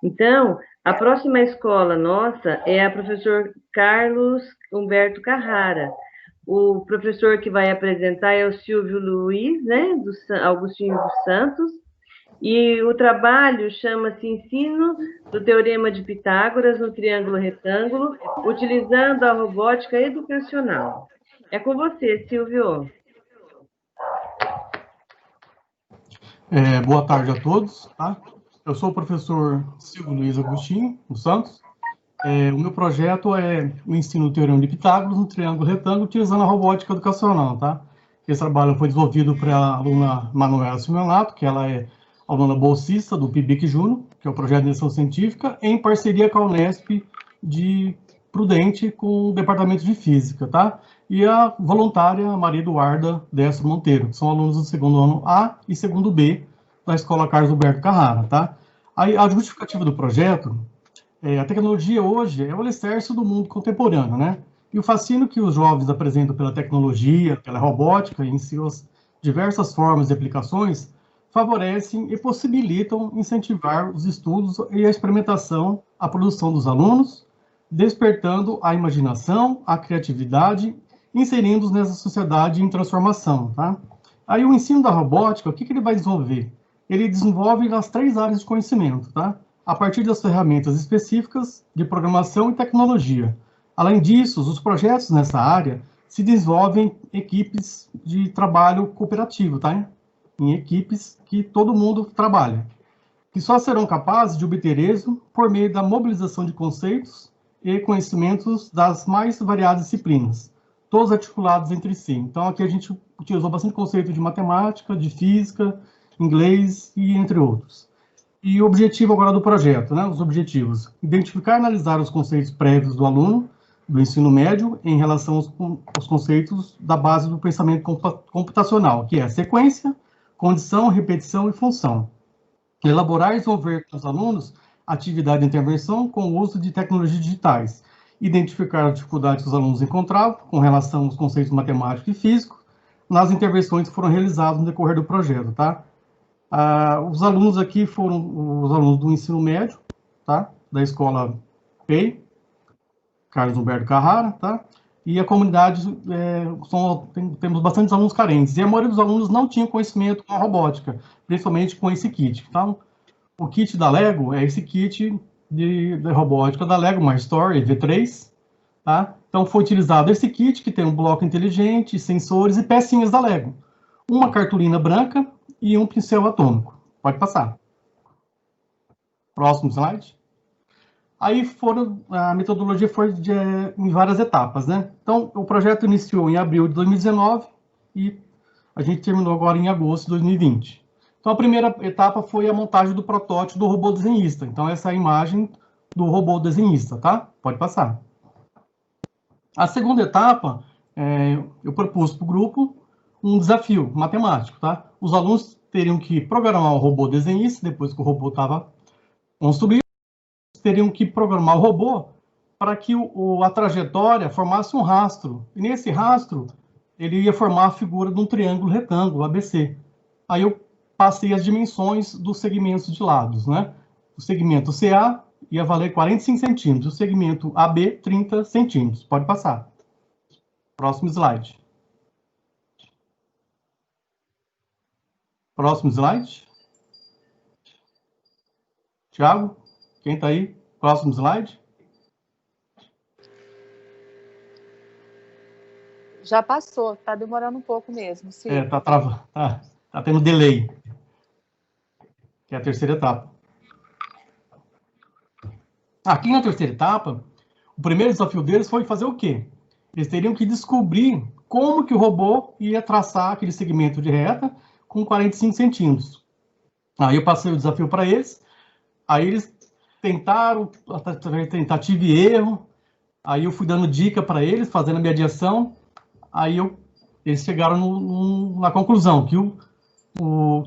Então, a próxima escola nossa é a professor Carlos Humberto Carrara. O professor que vai apresentar é o Silvio Luiz, né, do Augustinho dos Santos, e o trabalho chama-se Ensino do Teorema de Pitágoras no Triângulo Retângulo, utilizando a robótica educacional. É com você, Silvio. Boa tarde a todos, tá? Eu sou o professor Silvio Luiz Agostinho dos Santos. O meu projeto é o ensino do Teorema de Pitágoras no Triângulo Retângulo utilizando a robótica educacional, tá? Esse trabalho foi desenvolvido para a aluna Manuela Simeonato, que ela é aluna bolsista do PIBIC Júnior, que é o projeto de iniciação científica, em parceria com a Unesp de Prudente, com o Departamento de Física, tá? E a voluntária Maria Eduarda Destro Monteiro, que são alunos do segundo ano A e segundo B da Escola Carlos Humberto Carrara, tá? Aí, a justificativa do projeto, a tecnologia hoje é o alicerce do mundo contemporâneo, né? E o fascínio que os jovens apresentam pela tecnologia, pela robótica, em suas diversas formas e aplicações, favorecem e possibilitam incentivar os estudos e a experimentação, a produção dos alunos, despertando a imaginação, a criatividade, inserindo-os nessa sociedade em transformação, tá? Aí o ensino da robótica, o que ele vai desenvolver? Ele desenvolve as 3 áreas de conhecimento, tá? A partir das ferramentas específicas de programação e tecnologia. Além disso, os projetos nessa área se desenvolvem em equipes de trabalho cooperativo, tá? Em equipes que todo mundo trabalha, que só serão capazes de obter êxito por meio da mobilização de conceitos e conhecimentos das mais variadas disciplinas, todos articulados entre si. Então, aqui a gente utilizou bastante conceito de matemática, de física, inglês e entre outros. E o objetivo agora do projeto, né? Os objetivos: identificar e analisar os conceitos prévios do aluno do ensino médio em relação aos conceitos da base do pensamento computacional, que é sequência, condição, repetição e função. Elaborar e desenvolver com os alunos atividade de intervenção com o uso de tecnologias digitais. Identificar as dificuldades que os alunos encontravam com relação aos conceitos matemáticos e físicos nas intervenções que foram realizadas no decorrer do projeto, tá? Os alunos aqui foram os alunos do ensino médio, tá? Da escola PEI, Carlos Humberto Carrara, tá? E a comunidade, temos bastante alunos carentes, e a maioria dos alunos não tinha conhecimento com a robótica, principalmente com esse kit. Então, o kit da Lego é esse kit de robótica da Lego My Story V3, tá? Então, foi utilizado esse kit, que tem um bloco inteligente, sensores e pecinhas da Lego. Uma cartolina branca e um pincel atômico. Pode passar. Próximo slide. Aí a metodologia foi em várias etapas, né? Então, o projeto iniciou em abril de 2019 e a gente terminou agora em agosto de 2020. Então, a primeira etapa foi a montagem do protótipo do robô desenhista. Então, essa é a imagem do robô desenhista, tá? Pode passar. A segunda etapa, eu propus para o grupo um desafio matemático, tá? Os alunos teriam que programar o robô desenhista, depois que o robô estava construído, teriam que programar o robô para que a trajetória formasse um rastro. E nesse rastro, ele ia formar a figura de um triângulo retângulo, ABC. Aí eu passei as dimensões dos segmentos de lados, né? O segmento CA ia valer 45 centímetros, o segmento AB, 30 centímetros. Pode passar. Próximo slide. Próximo slide. Tiago, quem está aí? Próximo slide. Já passou, está demorando um pouco mesmo, sim. Está travando, tá tendo delay. Que é a terceira etapa. Aqui na terceira etapa, o primeiro desafio deles foi fazer o quê? Eles teriam que descobrir como que o robô ia traçar aquele segmento de reta com 45 centímetros. Aí eu passei o desafio para eles, aí eles tentaram, tentativa e erro, aí eu fui dando dica para eles, fazendo a mediação, aí eles chegaram na conclusão que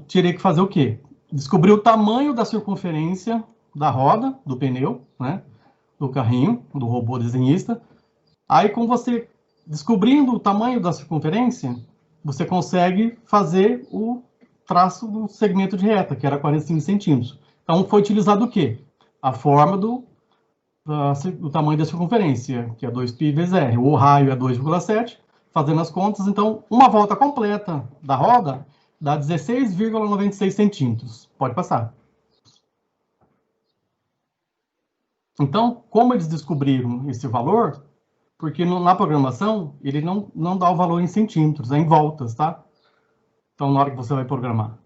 tirei que fazer o quê? Descobrir o tamanho da circunferência da roda, do pneu, né, do carrinho, do robô desenhista. Aí, com você descobrindo o tamanho da circunferência, você consegue fazer o traço do segmento de reta, que era 45 centímetros. Então, foi utilizado o quê? a forma do tamanho da circunferência, que é 2π vezes r. O raio é 2,7, fazendo as contas, então, uma volta completa da roda dá 16,96 centímetros. Pode passar. Então, como eles descobriram esse valor? Porque na programação, ele não dá o valor em centímetros, é em voltas, tá? Então, na hora que você vai programar.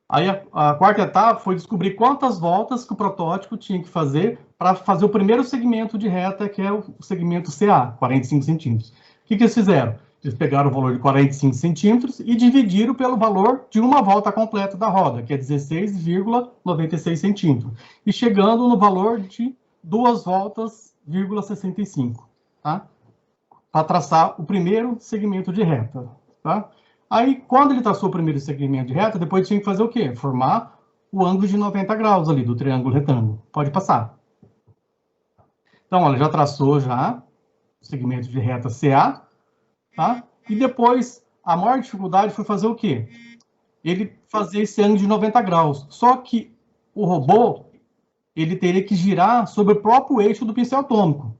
Aí, a quarta etapa foi descobrir quantas voltas que o protótipo tinha que fazer para fazer o primeiro segmento de reta, que é o segmento CA, 45 centímetros. O que eles fizeram? Eles pegaram o valor de 45 centímetros e dividiram pelo valor de uma volta completa da roda, que é 16,96 centímetros. E chegando no valor de 2 voltas, 65, tá? Para traçar o primeiro segmento de reta, tá? Aí, quando ele traçou o primeiro segmento de reta, depois tinha que fazer o quê? Formar o ângulo de 90 graus ali do triângulo retângulo. Pode passar. Então, olha, já traçou já o segmento de reta CA, tá? E depois, a maior dificuldade foi fazer o quê? Ele fazer esse ângulo de 90 graus. Só que o robô, ele teria que girar sobre o próprio eixo do pincel atômico.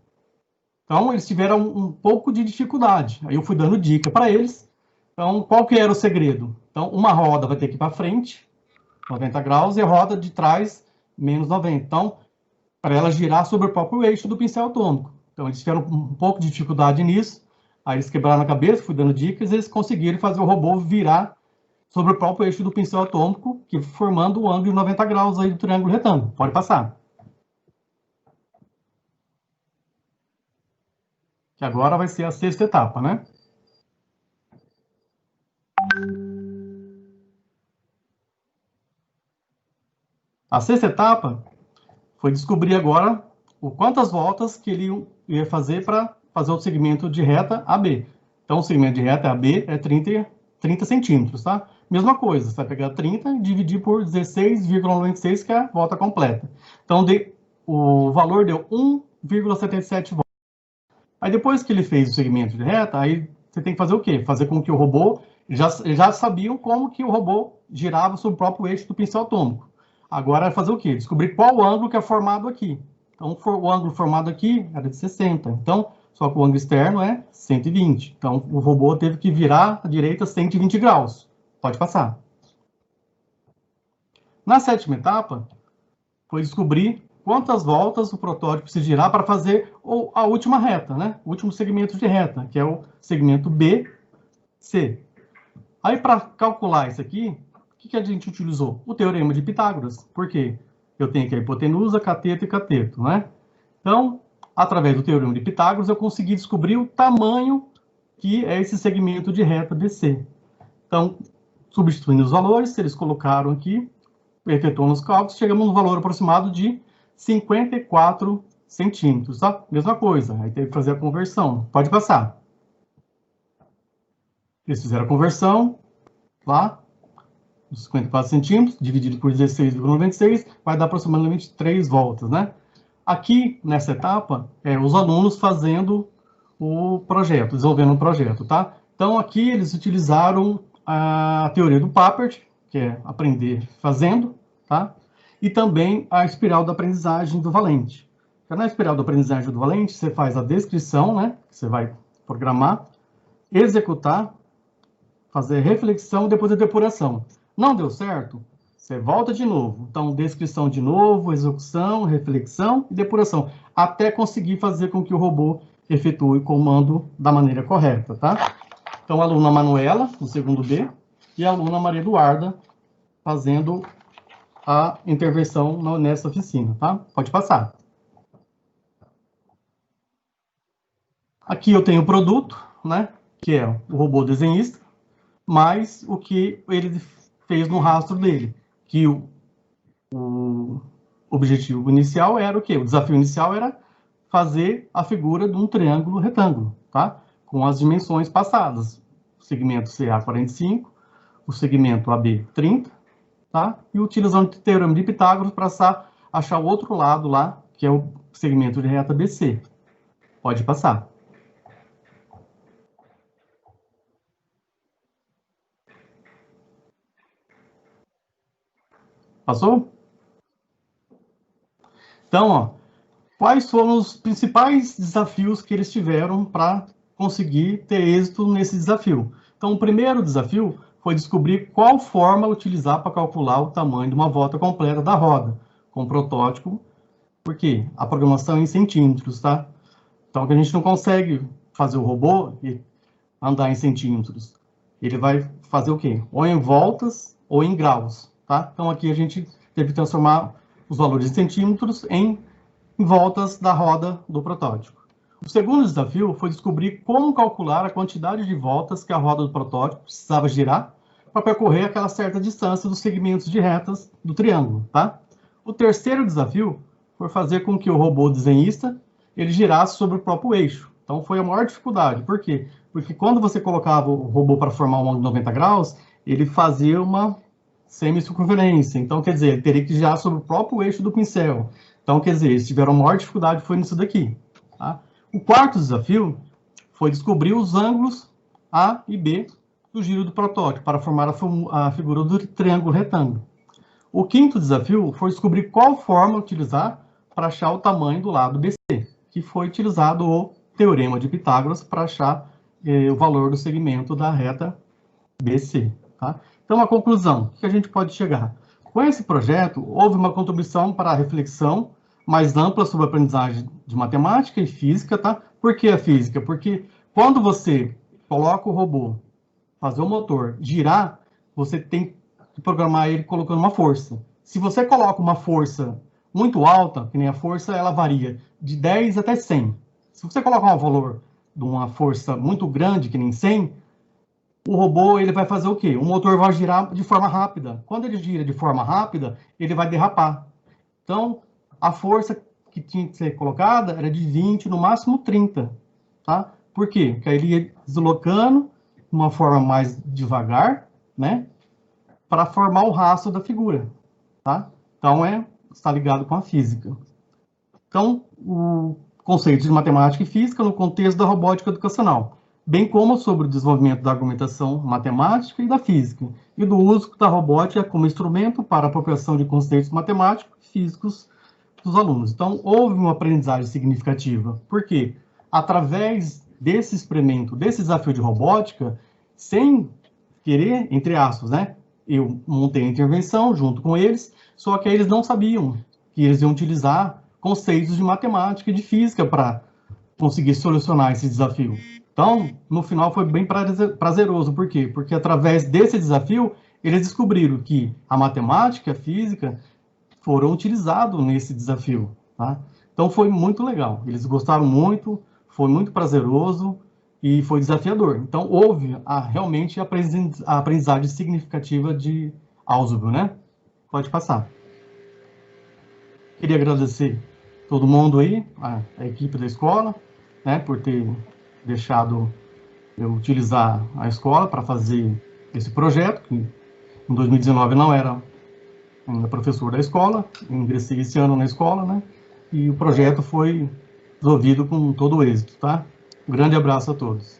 Então, eles tiveram um pouco de dificuldade. Aí eu fui dando dica para eles. Então, qual que era o segredo? Então, uma roda vai ter que ir para frente, 90 graus, e a roda de trás, menos 90. Então, para ela girar sobre o próprio eixo do pincel atômico. Então, eles tiveram um pouco de dificuldade nisso. Aí eles quebraram a cabeça, fui dando dicas, e eles conseguiram fazer o robô virar sobre o próprio eixo do pincel atômico, que formando o ângulo de 90 graus aí do triângulo retângulo. Pode passar. Que agora vai ser a sexta etapa, né? A sexta etapa foi descobrir agora quantas voltas que ele ia fazer para fazer o segmento de reta AB. Então, o segmento de reta AB é 30 centímetros, tá? Mesma coisa, você vai pegar 30 e dividir por 16,96, que é a volta completa. Então, o valor deu 1,77 voltas. Aí, depois que ele fez o segmento de reta, aí você tem que fazer o quê? Fazer com que o robô... Já sabiam como que o robô girava sobre o próprio eixo do pincel atômico. Agora é fazer o quê? Descobrir qual ângulo que é formado aqui. Então, o ângulo formado aqui era de 60. Então, só que o ângulo externo é 120. Então, o robô teve que virar à direita 120 graus. Pode passar. Na sétima etapa, foi descobrir quantas voltas o protótipo precisa girar para fazer a última reta, né? O último segmento de reta, que é o segmento BC. Aí, para calcular isso aqui, o que a gente utilizou? O teorema de Pitágoras. Por quê? Eu tenho aqui a hipotenusa, cateto e cateto, né? Então, através do teorema de Pitágoras, eu consegui descobrir o tamanho que é esse segmento de reta BC. Então, substituindo os valores, eles colocaram aqui, efetuando os cálculos, chegamos no valor aproximado de 54 centímetros, tá? Mesma coisa, aí teve que fazer a conversão. Pode passar. Eles fizeram a conversão, lá, 54 centímetros, dividido por 16,96, vai dar aproximadamente 3 voltas, né? Aqui, nessa etapa, os alunos fazendo o projeto, desenvolvendo o projeto, tá? Então, aqui eles utilizaram a teoria do Papert, que é aprender fazendo, tá? E também a espiral da aprendizagem do Valente. Então, na espiral da aprendizagem do Valente, você faz a descrição, né? Você vai programar, executar, fazer reflexão e depois a depuração. Não deu certo? Você volta de novo. Então, descrição de novo, execução, reflexão e depuração, até conseguir fazer com que o robô efetue o comando da maneira correta, tá? Então, a aluna Manuela, no segundo B, e a aluna Maria Eduarda, fazendo a intervenção nessa oficina, tá? Pode passar. Aqui eu tenho o produto, né? Que é o robô desenhista, mais o que ele fez no rastro dele, que o objetivo inicial era o quê? O desafio inicial era fazer a figura de um triângulo retângulo, tá? Com as dimensões passadas. O segmento CA 45, o segmento AB 30, tá? E utilizando o teorema de Pitágoras para achar o outro lado lá, que é o segmento de reta BC. Pode passar. Passou? Então, ó, quais foram os principais desafios que eles tiveram para conseguir ter êxito nesse desafio? Então, o primeiro desafio foi descobrir qual fórmula utilizar para calcular o tamanho de uma volta completa da roda, com o protótipo, porque a programação é em centímetros, tá? Então, que a gente não consegue fazer o robô e andar em centímetros. Ele vai fazer o quê? Ou em voltas ou em graus, tá? Então, aqui a gente teve que transformar os valores em centímetros em voltas da roda do protótipo. O segundo desafio foi descobrir como calcular a quantidade de voltas que a roda do protótipo precisava girar para percorrer aquela certa distância dos segmentos de retas do triângulo, tá? O terceiro desafio foi fazer com que o robô desenhista ele girasse sobre o próprio eixo. Então, foi a maior dificuldade. Por quê? Porque quando você colocava o robô para formar um ângulo de 90 graus, ele fazia uma semicircunferência. Então, quer dizer, ele teria que girar sobre o próprio eixo do pincel. Então, quer dizer, eles tiveram a maior dificuldade foi nisso daqui. Tá? O quarto desafio foi descobrir os ângulos A e B do giro do protótipo para formar a figura do triângulo retângulo. O quinto desafio foi descobrir qual forma utilizar para achar o tamanho do lado BC, que foi utilizado o Teorema de Pitágoras para achar o valor do segmento da reta BC. Tá? Então, a conclusão, que a gente pode chegar? Com esse projeto, houve uma contribuição para a reflexão mais ampla sobre a aprendizagem de matemática e física. Tá? Por que a física? Porque quando você coloca o robô, fazer o motor girar, você tem que programar ele colocando uma força. Se você coloca uma força muito alta, que nem a força, ela varia de 10 até 100. Se você colocar um valor de uma força muito grande, que nem 100, o robô ele vai fazer o quê? O motor vai girar de forma rápida. Quando ele gira de forma rápida, ele vai derrapar. Então, a força que tinha que ser colocada era de 20, no máximo 30. Tá? Por quê? Porque aí ele ia deslocando de uma forma mais devagar, né? Para formar o rastro da figura. Tá? Então, está ligado com a física. Então, o conceito de matemática e física no contexto da robótica educacional, bem como sobre o desenvolvimento da argumentação matemática e da física, e do uso da robótica como instrumento para a apropriação de conceitos matemáticos e físicos dos alunos. Então, houve uma aprendizagem significativa, porque através desse experimento, desse desafio de robótica, sem querer, entre aspas, né, eu montei a intervenção junto com eles, só que eles não sabiam que eles iam utilizar conceitos de matemática e de física para conseguir solucionar esse desafio. Então, no final foi bem prazeroso. Por quê? Porque através desse desafio, eles descobriram que a matemática e a física foram utilizados nesse desafio. Tá? Então, foi muito legal. Eles gostaram muito, foi muito prazeroso e foi desafiador. Então, houve realmente a aprendizagem significativa de Ausubel, né? Pode passar. Queria agradecer todo mundo aí, a equipe da escola, né, por ter deixado eu utilizar a escola para fazer esse projeto, que em 2019 não era ainda professor da escola, eu ingressei esse ano na escola, né, e o projeto foi resolvido com todo o êxito, tá? Um grande abraço a todos.